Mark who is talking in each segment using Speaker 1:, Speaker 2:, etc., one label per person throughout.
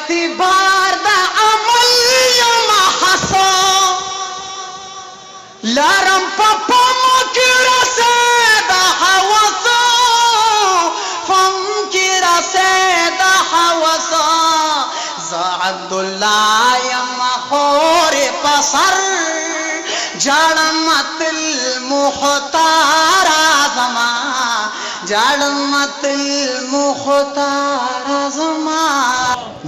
Speaker 1: एतबार दा अमल यमा हसो लारम पप्पा मकिरा से दा हवसो फम किरा से दा हवसो जा अब्दुल्लाह यमा खोरे पसर जाड़मतल मुख्तारा जमा जाड़मतल मुख्तारा जमा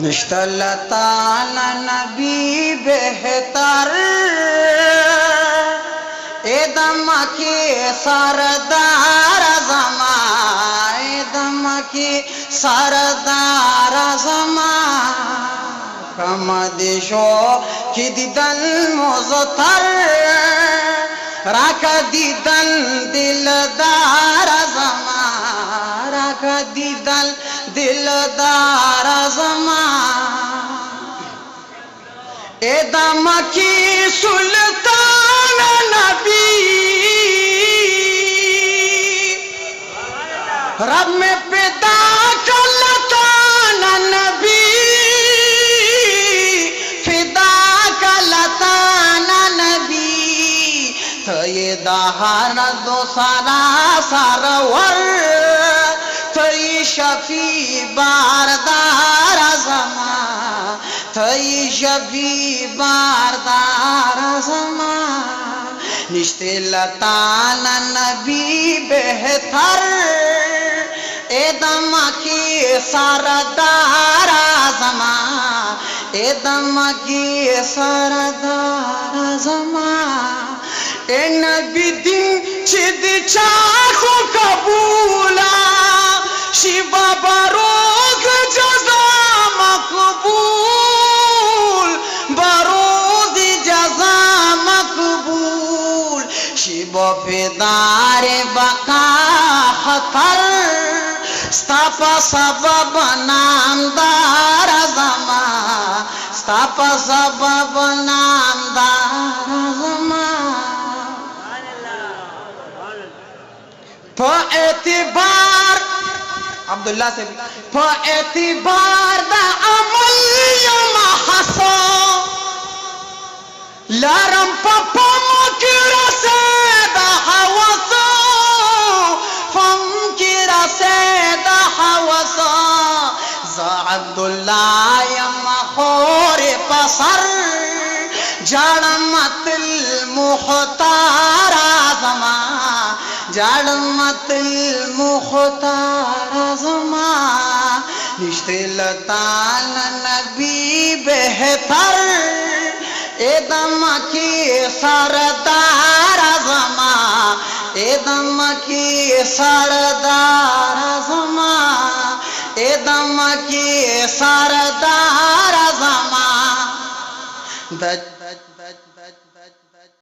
Speaker 1: निश्तल ताला नबी बेहतर एदम के सरदार जमा एदम के सरदार जमा कमदिशो की दिदल मुज़तर राख दिदल दिलदार जमा राख दिदल दिलदार जमा एदम की सुल्तान नबी रब में पैदा कलतान नबी फिदा कलतान नबी तो ये दहान दो सारा सरवर तो ये शफी बारदार जमा तो ये शफी बारदार जमा निश्ते लताना नबी बेहतर एदम की सरदार जमा एदम की सरदार जमा ए नबी दिन चिद चाखो कबूला शिवा बरोज जजा मकबूल बरोज जजा मकबूल शिवा फिदारे बका खतर स्तापा सबब नामदार जमा स्तापा सबब नामदार जमा एतबार अब्दुल्ला से एतबार दा अमल यमा हसो लारम पप्पा मकिरा से दा हवसो फम किरा से दा हवसो जा अब्दुल्लाह यमा खोरे पसर जाड़मतल मुख्तारा जमा जाड़मतल मुख्तारा जमा निश्ते लताना नबी बेहतर एदम की सरदार जमा एदम की सरदार जमा एदम की सरदार जमा